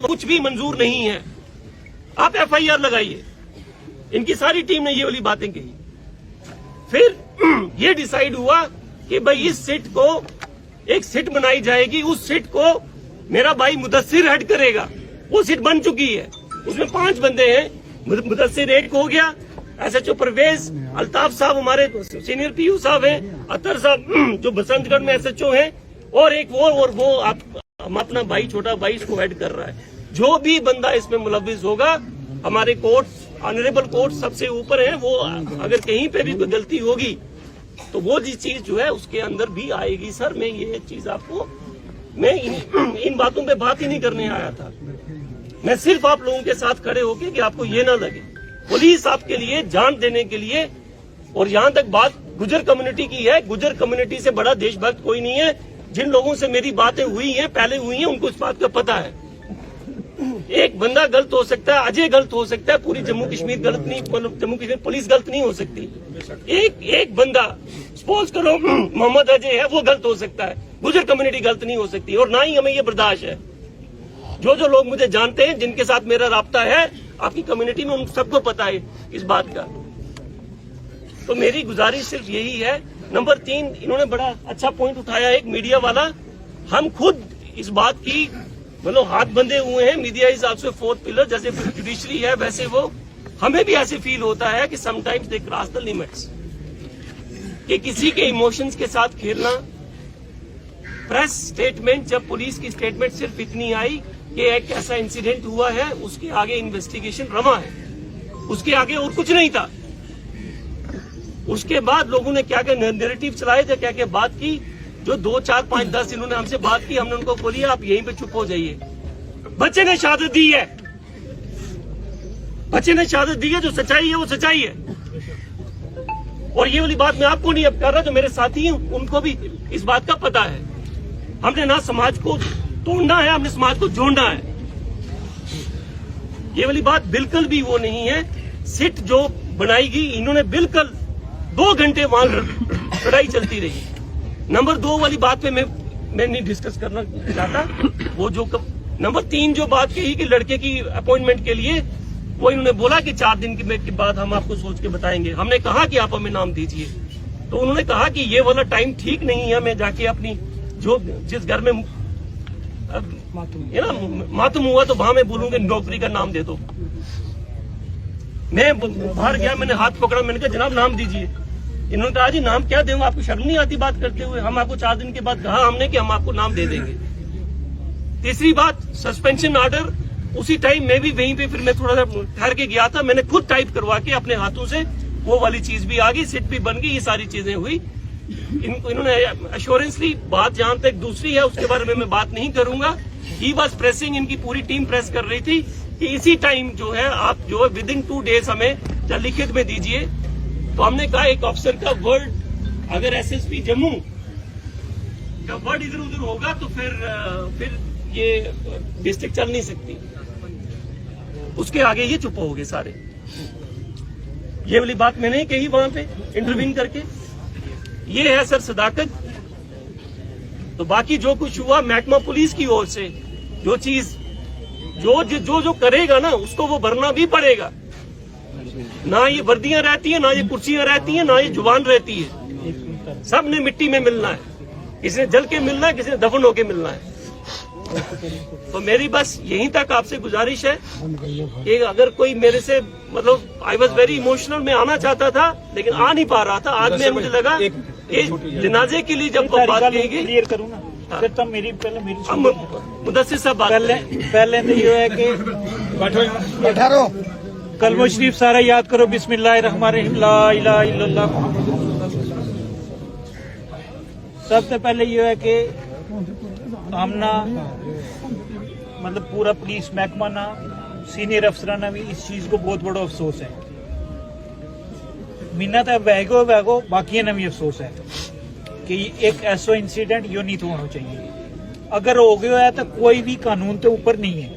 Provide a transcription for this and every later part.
कुछ भी मंजूर नहीं है। आप एफआईआर लगाइए। इनकी सारी टीम ने ये वाली बातें कही। फिर ये डिसाइड हुआ कि भाई इस सीट को एक सीट बनाई जाएगी, उस सीट को मेरा भाई मुदस्सिर हेड करेगा। वो सीट बन चुकी है, उसमें 5 बंदे हैं। मुदस्सिर एक हो गया, एसएचओ परवेज, अल्ताफ साहब हमारे सीनियर पीयू साहब हैं, अतर साहब जो बसंतगढ़ में एसएचओ हैं, और एक वो, और वो आप अपना भाई छोटा भाई इसको हेड कर रहा है। जो भी बंदा इसमें मुलविस होगा, हमारे कोर्ट, ऑनरेबल कोर्ट सबसे ऊपर है, वो अगर कहीं पे भी कोई गलती होगी तो वो जी चीज जो है उसके अंदर भी आएगी। सर मैं ये चीज आपको, मैं इन बातों पे बात ही नहीं करने आया था। मैं सिर्फ आप लोगों के साथ खड़े होके कि आपको ये ना लगे, पुलिस आपके लिए जान देने के लिए। और यहाँ तक बात गुजर कम्युनिटी की है, गुजर कम्युनिटी से बड़ा देशभक्त कोई नहीं है। जिन लोगों से मेरी बातें हुई हैं, पहले हुई हैं, उनको इस बात का पता है। एक बंदा गलत हो सकता है, अजय गलत हो सकता है, पूरी जम्मू कश्मीर गलत नहीं, जम्मू कश्मीर पुलिस गलत नहीं हो सकती। एक बंदा सपोज करो मोहम्मद अजय है, वो गलत हो सकता है, गुजर कम्युनिटी गलत नहीं हो सकती। और ना ही हमें ये बर्दाश्त है। जो लोग मुझे जानते हैं, जिनके साथ मेरा राब्ता है आपकी कम्युनिटी में, उन सबको पता है इस बात का। तो मेरी गुजारिश सिर्फ यही है। नंबर 3, इन्होंने बड़ा अच्छा पॉइंट उठाया एक मीडिया वाला। हम खुद इस बात की मतलब हाथ बंधे हुए हैं। Media is also 4th pillar, जैसे जुडिशरी है वैसे वो हमें भी ऐसे फील होता है कि sometimes they cross the limits, कि किसी के इमोशंस के साथ खेलना। प्रेस स्टेटमेंट, जब पुलिस की स्टेटमेंट सिर्फ इतनी आई कि एक ऐसा इंसिडेंट हुआ है, उसके आगे इन्वेस्टिगेशन रमा है, उसके आगे और कुछ नहीं था। उसके बाद लोगों ने क्या क्या नैरेटिव चलाए थे, क्या क्या बात की, जो 2, 4, 5, 10 इन्होंने हमसे बात की, हमने उनको बोली आप यहीं पे चुप हो जाइए। बच्चे ने शहादत दी है, बच्चे ने शहादत दी है, जो सच्चाई है वो सच्चाई है। और ये वाली बात मैं आपको नहीं अब कर रहा, जो मेरे साथी हैं उनको भी इस बात का पता है। हमने ना समाज को तोड़ना है, हमने समाज को जोड़ना है। ये वाली बात बिल्कुल भी वो नहीं है। सिट जो बनाई गई, इन्होंने बिल्कुल 2 घंटे वहां लड़ाई चलती रही। नंबर 2 वाली बात पे मैं नहीं डिस्कस करना चाहता। वो जो नंबर 3 जो बात कही कि लड़के की अपॉइंटमेंट के लिए, वो इन्होंने बोला कि 4 दिन के बाद हम आपको सोच के बताएंगे। हमने कहा कि आप हमें नाम दीजिए, तो उन्होंने कहा कि ये वाला टाइम ठीक नहीं है। मैं जाके अपनी जिस घर में मातम हुआ तो वहां मैं बोलूंगा नौकरी का नाम दे दो। मैं बाहर गया, मैंने हाथ पकड़ा, मैंने कहा जनाब नाम दीजिए। इन्होंने कहा जी नाम क्या दें, आपको शर्म नहीं आती बात करते हुए? हम आपको 4 दिन के बाद कहा हमने कि हम आपको नाम दे देंगे। तीसरी बात, सस्पेंशन ऑर्डर उसी टाइम में भी वहीं पे फिर मैं थोड़ा सा ठहर के गया था, मैंने खुद टाइप करवा के अपने हाथों से वो वाली चीज भी आ गई, सिट भी बन गई, ये सारी चीजें हुई। इन्होंने एश्योरेंसली बात जहां तक दूसरी है उसके बारे में मैं बात नहीं करूंगा। ही वॉज प्रेसिंग, इनकी पूरी टीम प्रेस कर रही थी कि इसी टाइम जो है आप जो है विद इन 2 डेज हमें लिखित में दीजिए। तो हमने कहा एक ऑफिसर का वर्ड, अगर एसएसपी जम्मू का वर्ड इधर उधर होगा तो फिर ये डिस्ट्रिक्ट चल नहीं सकती। उसके आगे ये चुप हो गए सारे। ये वाली बात मैंने कही वहां पे इंटरवीन करके। ये है सर सदाकत। तो बाकी जो कुछ हुआ महकमा पुलिस की ओर से, जो चीज जो करेगा ना उसको वो भरना भी पड़ेगा। ना ये वर्दियां रहती है, ना ये कुर्सियां रहती है, ना ये जुबान रहती है। सब ने मिट्टी में मिलना है, किसी ने जल के मिलना है, किसी ने दफन होके मिलना है। तो मेरी बस यहीं तक आपसे गुजारिश है कि अगर कोई मेरे से मतलब आई वॉज वेरी इमोशनल, मैं आना चाहता था लेकिन आ नहीं पा रहा था। आज में मुझे लगा कि जनाजे के लिए जब बात कही गई, क्लियर करूँ ना फिर तब मेरी मुदस्सिर साहब पहले तो ये है कि बैठो कलमो शरीफ सारा याद करो, बिस्मिल्लाहिर्रहमानिर्रहीम, ला इलाहा इल्लल्लाह। सबसे पहले ये है कि हमना मतलब पूरा पुलिस महकमा ना, सीनियर अफसराना भी इस चीज को बहुत बड़ा अफसोस है। मिन्नत है वैगो बाकी ना भी अफसोस है कि एक ऐसा इंसिडेंट यो नहीं होना चाहिए। अगर हो गया है तो कोई भी कानून तो ऊपर नहीं है।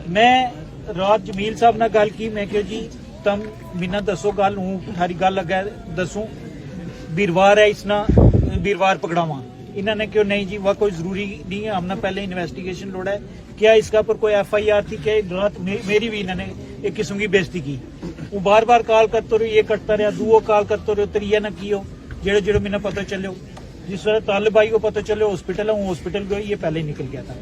मैं रात जमील साहब ने गल की, मैं क्यों जी तुम मिन्ना दसो गल, हूं थारी गल लगा दसू, वीरवार है इसना वीरवार पकड़ावा। इन्होंने क्यों नहीं जी, वह कोई जरूरी नहीं है, हमने पहले इन्वेस्टिगेशन लोड़ा है क्या इसका ऊपर कोई FIR थी, क्या रात मेरी भी इन्होंने एक किस्म की बेइज्जती की। वो बार बार कॉल करते रहो, ये करता रहा, दूओ कॉल करते रहो, त्रिया ना कियो जेड़े जेड़े मैंने पता चलो। जिस तरह तालिब भाई को पता चलो हॉस्पिटल है, हॉस्पिटल गई, ये पहले ही निकल गया था।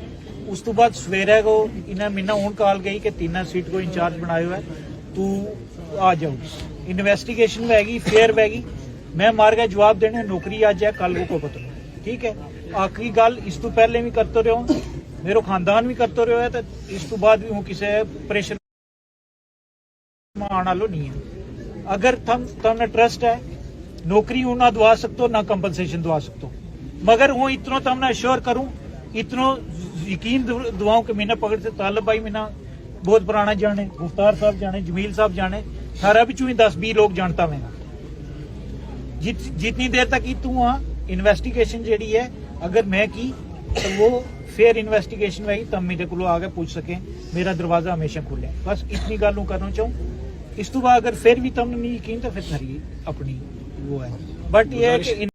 उस तो बाद सवेरे को इन्हें मैंने हूं कॉल गई कि 3 सीट को इंचार्ज बनाया हुआ है, तू आ जाओ। इन्वेस्टिगेशन वैगी, फेयर वैगी, मैं मार गया जवाब देने, नौकरी आज है, कल को पता नहीं। ठीक है, आखिरी गल इस तो पहले भी करते रहो, मेरो खानदान भी करते रहो है, तो इस तो बाद भी हूँ किसी प्रेशर में आने वालों नहीं है। अगर तुमने ट्रस्ट है, नौकरी हूं ना दवा सकते हो, ना कंपनसेशन दवा सकते हो, मगर हूँ इतनो तुमने अश्योर करूं, इतनो यकीन दुआओं के महीना पकड़ से तालिब भाई मीना बहुत पुराना जाने, मुख्तार साहब जाने, जमील साहब जाने, सारा भी 10-20 लोग जानता मैं। जितनी देर तक की तू वहां इन्वेस्टिगेशन जेडी है, अगर मैं की तो वो फेयर इन्वेस्टिगेशन वही तब मेरे को आगे पूछ सके, मेरा दरवाजा हमेशा खुले। बस इतनी गल करना चाहूँ। इस तो बाद अगर फिर भी तुमने नहीं यकीन तो फिर थारी अपनी वो है, बट ये है कि